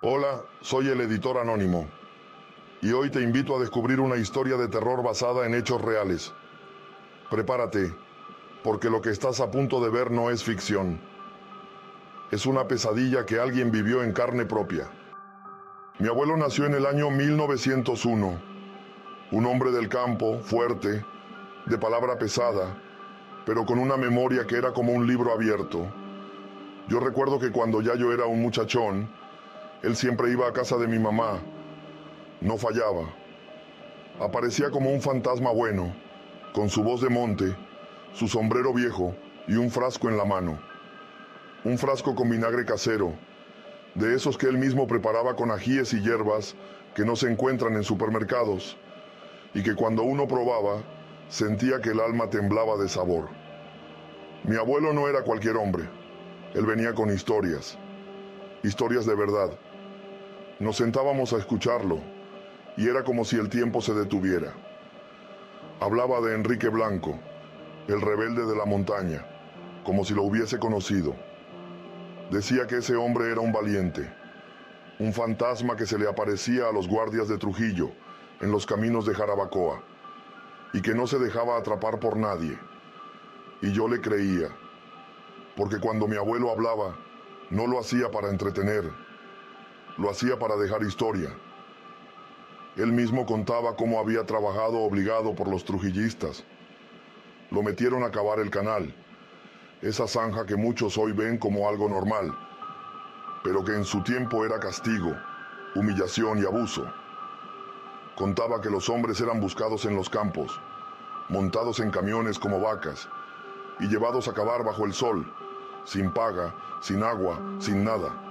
Hola, soy el editor anónimo y hoy te invito a descubrir una historia de terror basada en hechos reales. Prepárate, porque lo que estás a punto de ver no es ficción. Es una pesadilla que alguien vivió en carne propia. Mi abuelo nació en el año 1901, un hombre del campo, fuerte, de palabra pesada, pero con una memoria que era como un libro abierto. Yo recuerdo que cuando ya yo era un muchachón, él siempre iba a casa de mi mamá. No fallaba. Aparecía como un fantasma bueno, con su voz de monte, su sombrero viejo y un frasco en la mano. Un frasco con vinagre casero, de esos que él mismo preparaba con ajíes y hierbas que no se encuentran en supermercados, y que cuando uno probaba, sentía que el alma temblaba de sabor. Mi abuelo no era cualquier hombre. Él venía con historias de verdad. Nos sentábamos a escucharlo, y era como si el tiempo se detuviera. Hablaba de Enrique Blanco, el rebelde de la montaña, como si lo hubiese conocido. Decía que ese hombre era un valiente, un fantasma que se le aparecía a los guardias de Trujillo en los caminos de Jarabacoa, y que no se dejaba atrapar por nadie. Y yo le creía, porque cuando mi abuelo hablaba, no lo hacía para entretener, lo hacía para dejar historia. Él mismo contaba cómo había trabajado obligado por los trujillistas. Lo metieron a cavar el canal, esa zanja que muchos hoy ven como algo normal, pero que en su tiempo era castigo, humillación y abuso. Contaba que los hombres eran buscados en los campos, montados en camiones como vacas, y llevados a cavar bajo el sol, sin paga, sin agua, sin nada.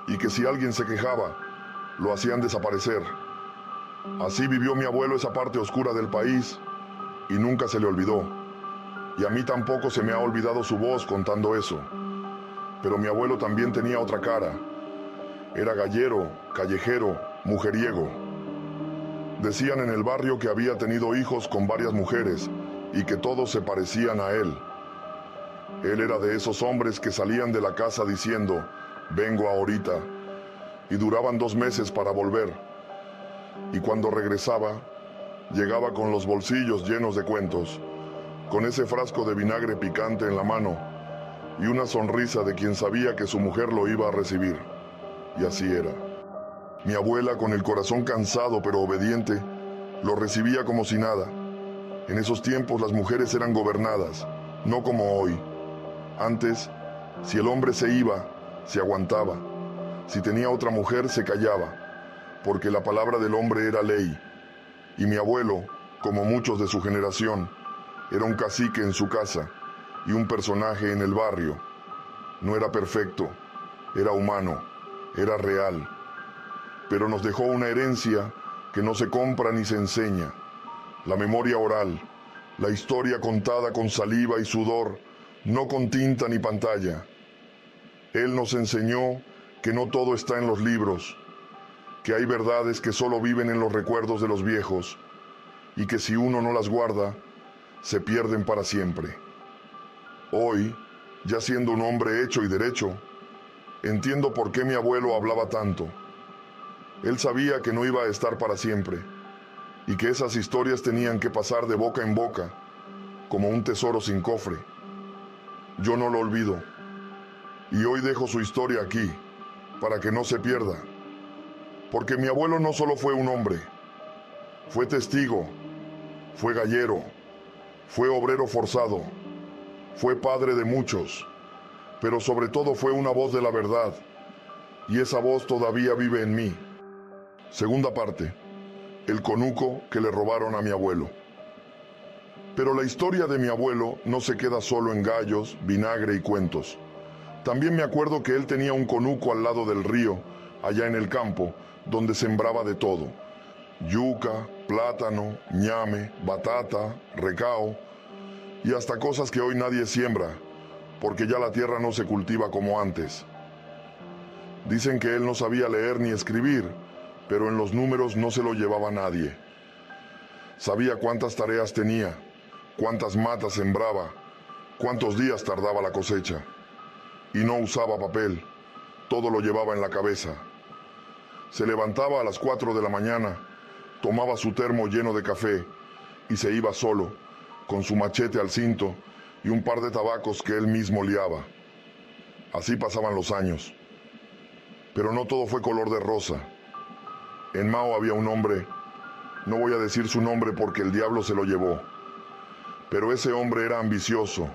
Y que si alguien se quejaba, lo hacían desaparecer. Así vivió mi abuelo esa parte oscura del país y nunca se le olvidó. Y a mí tampoco se me ha olvidado su voz contando eso. Pero mi abuelo también tenía otra cara. Era gallero, callejero, mujeriego. Decían en el barrio que había tenido hijos con varias mujeres y que todos se parecían a él. Él era de esos hombres que salían de la casa diciendo, vengo ahorita, y duraban 2 meses para volver. Y cuando regresaba, llegaba con los bolsillos llenos de cuentos, con ese frasco de vinagre picante en la mano y una sonrisa de quien sabía que su mujer lo iba a recibir. Y así era. Mi abuela, con el corazón cansado pero obediente, lo recibía como si nada. En esos tiempos las mujeres eran gobernadas, no como hoy. Antes, si el hombre se iba, se aguantaba. Si tenía otra mujer, se callaba, porque la palabra del hombre era ley. Y mi abuelo, como muchos de su generación, era un cacique en su casa y un personaje en el barrio. No era perfecto, era humano, era real, pero nos dejó una herencia que no se compra ni se enseña. La memoria oral, la historia contada con saliva y sudor, no con tinta ni pantalla. Él nos enseñó que no todo está en los libros, que hay verdades que solo viven en los recuerdos de los viejos y que si uno no las guarda, se pierden para siempre. Hoy, ya siendo un hombre hecho y derecho, entiendo por qué mi abuelo hablaba tanto. Él sabía que no iba a estar para siempre y que esas historias tenían que pasar de boca en boca, como un tesoro sin cofre. Yo no lo olvido y hoy dejo su historia aquí, para que no se pierda. Porque mi abuelo no solo fue un hombre, fue testigo, fue gallero, fue obrero forzado, fue padre de muchos, pero sobre todo fue una voz de la verdad, y esa voz todavía vive en mí. Segunda parte, el conuco que le robaron a mi abuelo. Pero la historia de mi abuelo no se queda solo en gallos, vinagre y cuentos. También me acuerdo que él tenía un conuco al lado del río, allá en el campo, donde sembraba de todo. Yuca, plátano, ñame, batata, recao y hasta cosas que hoy nadie siembra, porque ya la tierra no se cultiva como antes. Dicen que él no sabía leer ni escribir, pero en los números no se lo llevaba nadie. Sabía cuántas tareas tenía, cuántas matas sembraba, cuántos días tardaba la cosecha. Y no usaba papel, todo lo llevaba en la cabeza. Se levantaba a las 4 de la mañana, tomaba su termo lleno de café y se iba solo, con su machete al cinto y un par de tabacos que él mismo liaba. Así pasaban los años. Pero no todo fue color de rosa. En Mao había un hombre, no voy a decir su nombre porque el diablo se lo llevó, pero ese hombre era ambicioso,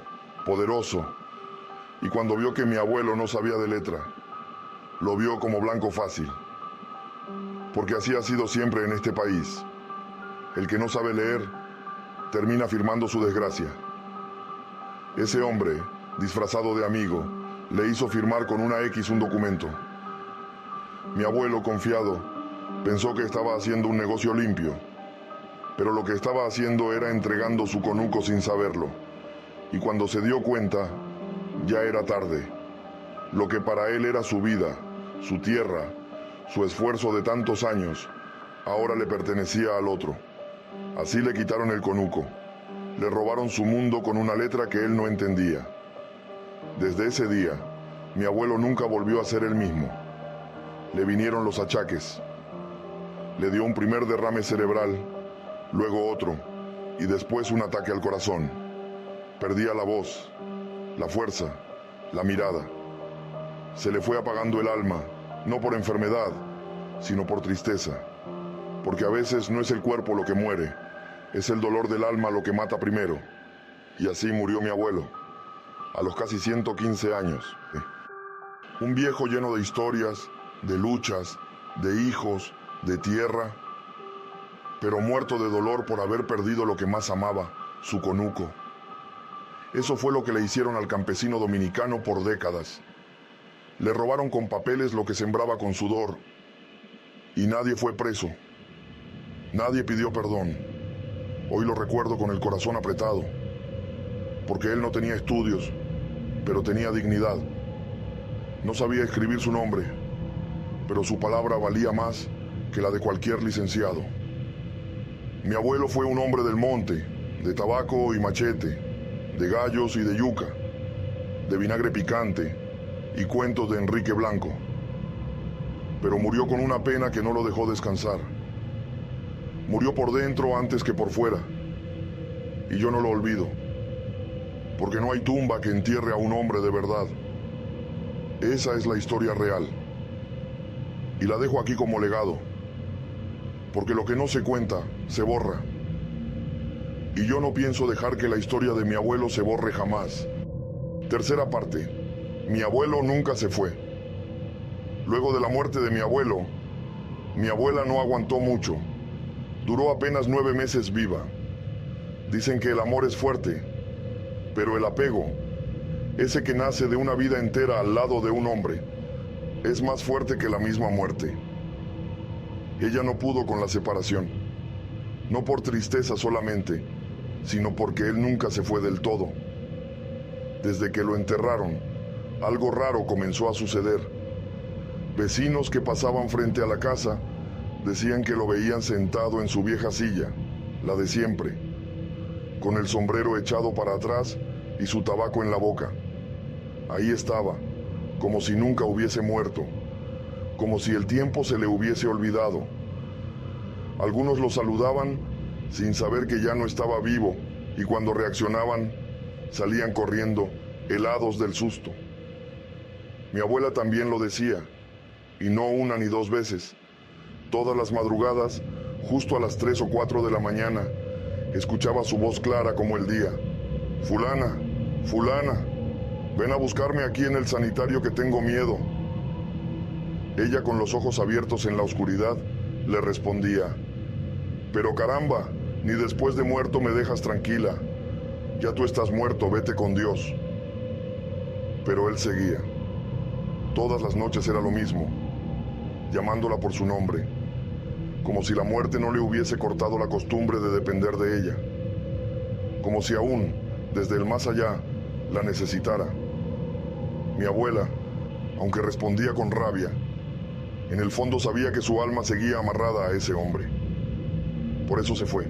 poderoso, y cuando vio que mi abuelo no sabía de letra, lo vio como blanco fácil, porque así ha sido siempre en este país. El que no sabe leer termina firmando su desgracia. Ese hombre, disfrazado de amigo, le hizo firmar con una X un documento. Mi abuelo, confiado, pensó que estaba haciendo un negocio limpio, pero lo que estaba haciendo era entregando su conuco sin saberlo, y cuando se dio cuenta, ya era tarde. Lo que para él era su vida, su tierra, su esfuerzo de tantos años, ahora le pertenecía al otro. Así le quitaron el conuco, le robaron su mundo con una letra que él no entendía. Desde ese día, mi abuelo nunca volvió a ser el mismo. Le vinieron los achaques. Le dio un primer derrame cerebral, luego otro, y después un ataque al corazón. Perdía la voz, la fuerza, la mirada. Se le fue apagando el alma, no por enfermedad, sino por tristeza. Porque a veces no es el cuerpo lo que muere, es el dolor del alma lo que mata primero. Y así murió mi abuelo, a los casi 115 años. Un viejo lleno de historias, de luchas, de hijos, de tierra, pero muerto de dolor por haber perdido lo que más amaba, su conuco. Eso fue lo que le hicieron al campesino dominicano por décadas. Le robaron con papeles lo que sembraba con sudor, y nadie fue preso. Nadie pidió perdón. Hoy lo recuerdo con el corazón apretado, porque él no tenía estudios, pero tenía dignidad. No sabía escribir su nombre, pero su palabra valía más que la de cualquier licenciado. Mi abuelo fue un hombre del monte, de tabaco y machete, de gallos y de yuca, de vinagre picante y cuentos de Enrique Blanco. Pero murió con una pena que no lo dejó descansar. Murió por dentro antes que por fuera. Y yo no lo olvido, porque no hay tumba que entierre a un hombre de verdad. Esa es la historia real. Y la dejo aquí como legado, porque lo que no se cuenta, se borra. Y yo no pienso dejar que la historia de mi abuelo se borre jamás. Tercera parte. Mi abuelo nunca se fue. Luego de la muerte de mi abuelo, mi abuela no aguantó mucho. Duró apenas 9 meses viva. Dicen que el amor es fuerte, pero el apego, ese que nace de una vida entera al lado de un hombre, es más fuerte que la misma muerte. Ella no pudo con la separación, no por tristeza solamente, sino porque él nunca se fue del todo. Desde que lo enterraron, algo raro comenzó a suceder. Vecinos que pasaban frente a la casa decían que lo veían sentado en su vieja silla, la de siempre, con el sombrero echado para atrás y su tabaco en la boca. Ahí estaba, como si nunca hubiese muerto, como si el tiempo se le hubiese olvidado. Algunos lo saludaban sin saber que ya no estaba vivo, y cuando reaccionaban, salían corriendo, helados del susto. Mi abuela también lo decía, y no una ni 2 veces. Todas las madrugadas, justo a las 3 o 4 de la mañana, escuchaba su voz clara como el día. Fulana, fulana, ven a buscarme aquí en el sanitario que tengo miedo. Ella, con los ojos abiertos en la oscuridad, le respondía, pero caramba, ni después de muerto me dejas tranquila. Ya tú estás muerto, vete con Dios. Pero él seguía. Todas las noches era lo mismo, llamándola por su nombre, como si la muerte no le hubiese cortado la costumbre de depender de ella, como si aún, desde el más allá, la necesitara. Mi abuela, aunque respondía con rabia, en el fondo sabía que su alma seguía amarrada a ese hombre. Por eso se fue.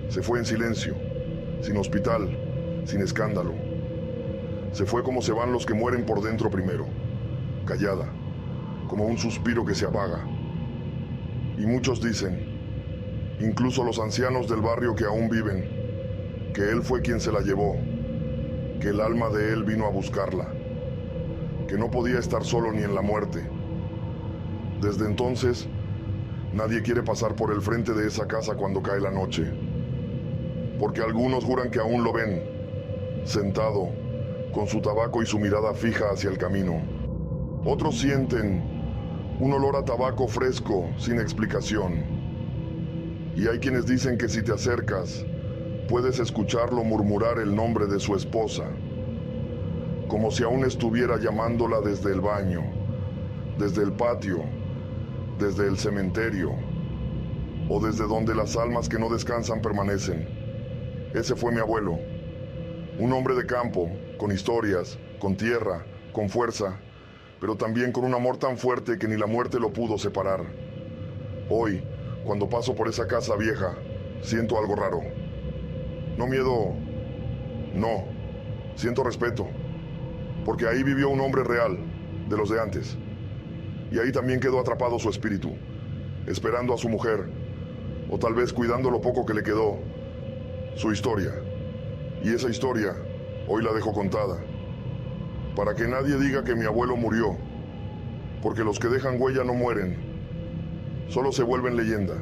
Se fue en silencio, sin hospital, sin escándalo. Se fue como se van los que mueren por dentro primero, callada, como un suspiro que se apaga. Y muchos dicen, incluso los ancianos del barrio que aún viven, que él fue quien se la llevó, que el alma de él vino a buscarla, que no podía estar solo ni en la muerte. Desde entonces, nadie quiere pasar por el frente de esa casa cuando cae la noche, porque algunos juran que aún lo ven, sentado, con su tabaco y su mirada fija hacia el camino. Otros sienten un olor a tabaco fresco sin explicación. Y hay quienes dicen que si te acercas, puedes escucharlo murmurar el nombre de su esposa, como si aún estuviera llamándola desde el baño, desde el patio, desde el cementerio, o desde donde las almas que no descansan permanecen. Ese fue mi abuelo, un hombre de campo, con historias, con tierra, con fuerza, pero también con un amor tan fuerte que ni la muerte lo pudo separar. Hoy, cuando paso por esa casa vieja, siento algo raro. No miedo, no, siento respeto, porque ahí vivió un hombre real, de los de antes. Y ahí también quedó atrapado su espíritu, esperando a su mujer, o tal vez cuidando lo poco que le quedó, su historia. Y esa historia, hoy la dejo contada, para que nadie diga que mi abuelo murió, porque los que dejan huella no mueren, solo se vuelven leyenda.